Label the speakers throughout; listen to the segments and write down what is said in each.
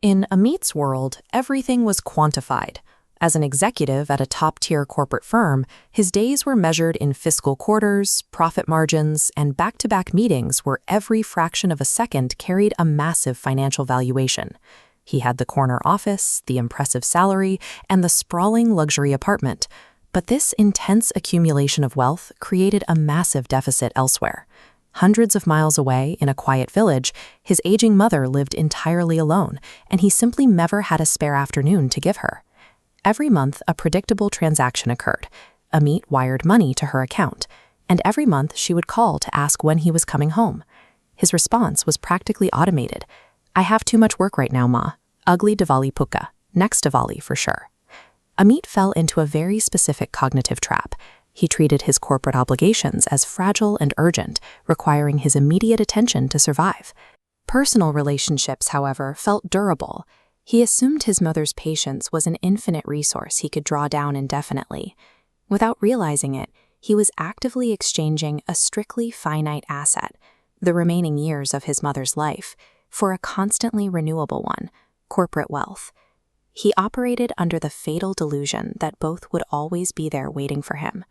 Speaker 1: In Amit's world, everything was quantified. As an executive at a top-tier corporate firm, his days were measured in fiscal quarters, profit margins, and back-to-back meetings where every fraction of a second carried a massive financial valuation. He had the corner office, the impressive salary, and the sprawling luxury apartment. But this intense accumulation of wealth created a massive deficit elsewhere. Hundreds of miles away, in a quiet village, his aging mother lived entirely alone, and he simply never had a spare afternoon to give her. Every month, a predictable transaction occurred. Amit wired money to her account, and every month she would call to ask when he was coming home. His response was practically automated. "I have too much work right now, Ma. Ugly Diwali puka. Next Diwali for sure." Amit fell into a very specific cognitive trap. He treated his corporate obligations as fragile and urgent, requiring his immediate attention to survive. Personal relationships, however, felt durable. He assumed his mother's patience was an infinite resource he could draw down indefinitely. Without realizing it, he was actively exchanging a strictly finite asset, the remaining years of his mother's life, for a constantly renewable one, corporate wealth. He operated under the fatal delusion that both would always be there waiting for him.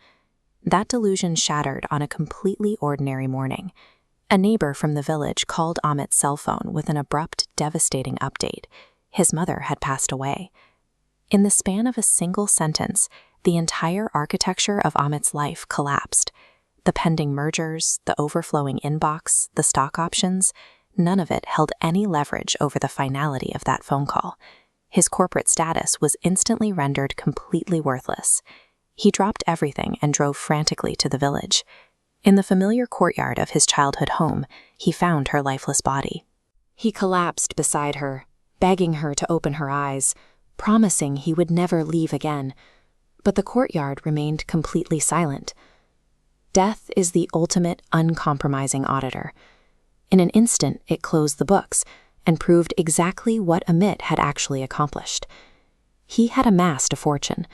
Speaker 1: That delusion shattered on a completely ordinary morning. A neighbor from the village called Amit's cell phone with an abrupt, devastating update. His mother had passed away. In the span of a single sentence, the entire architecture of Amit's life collapsed. The pending mergers, the overflowing inbox, the stock options, none of it held any leverage over the finality of that phone call. His corporate status was instantly rendered completely worthless. He dropped everything and drove frantically to the village. In the familiar courtyard of his childhood home, he found her lifeless body. He collapsed beside her, begging her to open her eyes, promising he would never leave again. But the courtyard remained completely silent. Death is the ultimate uncompromising auditor. In an instant, it closed the books and proved exactly what Amit had actually accomplished. He had amassed a fortune,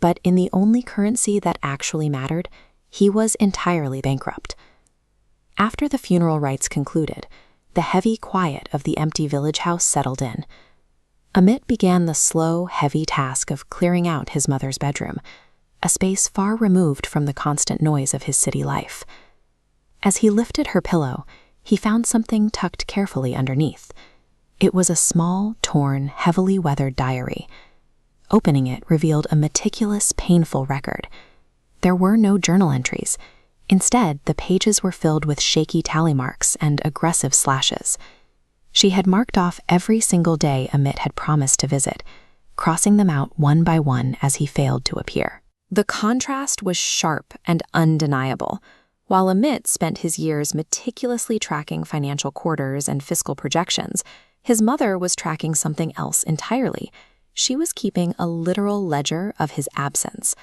Speaker 1: but in the only currency that actually mattered, he was entirely bankrupt. After the funeral rites concluded, the heavy quiet of the empty village house settled in. Amit began the slow, heavy task of clearing out his mother's bedroom, a space far removed from the constant noise of his city life. As he lifted her pillow, he found something tucked carefully underneath. It was a small, torn, heavily weathered diary. Opening it revealed a meticulous, painful record. There were no journal entries. Instead, the pages were filled with shaky tally marks and aggressive slashes. She had marked off every single day Amit had promised to visit, crossing them out one by one as he failed to appear. The contrast was sharp and undeniable. While Amit spent his years meticulously tracking financial quarters and fiscal projections, his mother was tracking something else entirely. She was keeping a literal ledger of his absence.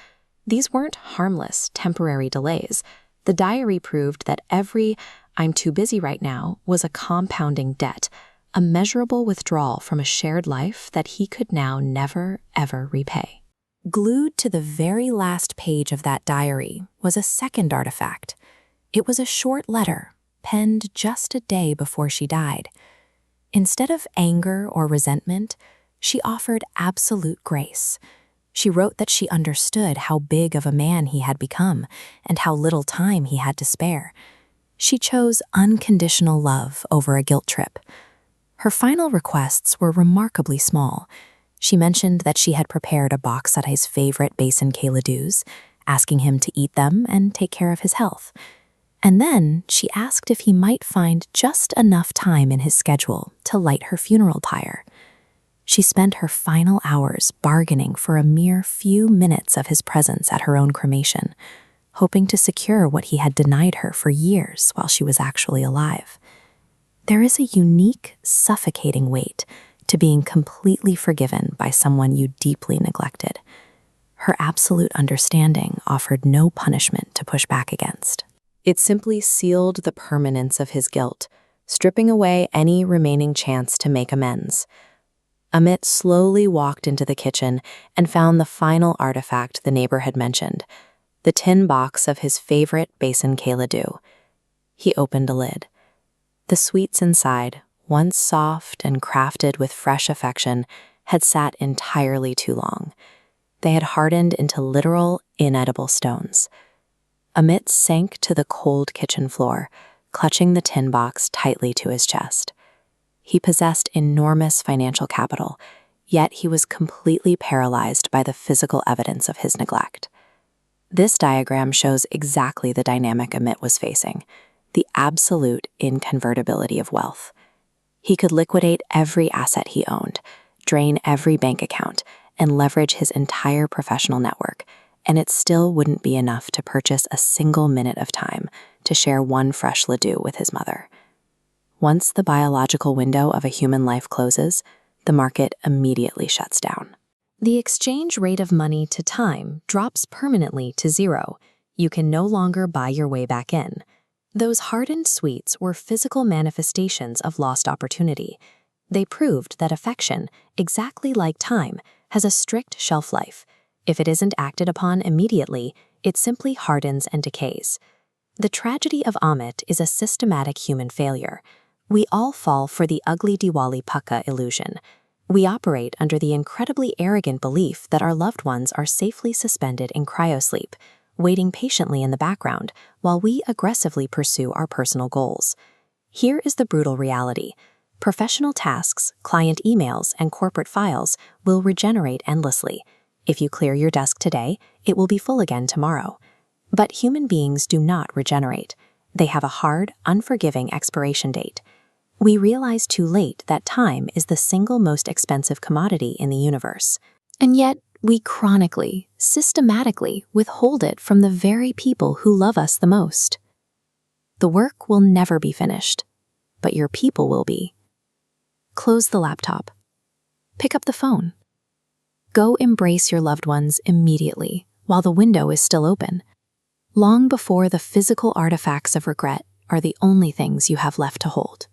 Speaker 1: These weren't harmless, temporary delays. The diary proved that every "I'm too busy right now" was a compounding debt, a measurable withdrawal from a shared life that he could now never, ever repay. Glued to the very last page of that diary was a second artifact. It was a short letter, penned just a day before she died. Instead of anger or resentment, she offered absolute grace. She wrote that she understood how big of a man he had become and how little time he had to spare. She chose unconditional love over a guilt trip. Her final requests were remarkably small. She mentioned that she had prepared a box at his favorite Besan K ladoos, asking him to eat them and take care of his health. And then she asked if he might find just enough time in his schedule to light her funeral pyre. She spent her final hours bargaining for a mere few minutes of his presence at her own cremation, hoping to secure what he had denied her for years while she was actually alive. There is a unique, suffocating weight to being completely forgiven by someone you deeply neglected. Her absolute understanding offered no punishment to push back against. It simply sealed the permanence of his guilt, stripping away any remaining chance to make amends. Amit slowly walked into the kitchen and found the final artifact the neighbor had mentioned, the tin box of his favorite Besan K ladoo. He opened a lid. The sweets inside, once soft and crafted with fresh affection, had sat entirely too long. They had hardened into literal, inedible stones. Amit sank to the cold kitchen floor, clutching the tin box tightly to his chest. He possessed enormous financial capital, yet he was completely paralyzed by the physical evidence of his neglect. This diagram shows exactly the dynamic Amit was facing, the absolute inconvertibility of wealth. He could liquidate every asset he owned, drain every bank account, and leverage his entire professional network, and it still wouldn't be enough to purchase a single minute of time to share one fresh ladoo with his mother. Once the biological window of a human life closes, the market immediately shuts down. The exchange rate of money to time drops permanently to zero. You can no longer buy your way back in. Those hardened sweets were physical manifestations of lost opportunity. They proved that affection, exactly like time, has a strict shelf life. If it isn't acted upon immediately, it simply hardens and decays. The tragedy of Amit is a systematic human failure. We all fall for the ugly Diwali Pukka illusion. We operate under the incredibly arrogant belief that our loved ones are safely suspended in cryosleep, waiting patiently in the background while we aggressively pursue our personal goals. Here is the brutal reality. Professional tasks, client emails, and corporate files will regenerate endlessly. If you clear your desk today, it will be full again tomorrow. But human beings do not regenerate. They have a hard, unforgiving expiration date. We realize too late that time is the single most expensive commodity in the universe. And yet, we chronically, systematically withhold it from the very people who love us the most. The work will never be finished, but your people will be. Close the laptop. Pick up the phone. Go embrace your loved ones immediately while the window is still open, long before the physical artifacts of regret are the only things you have left to hold.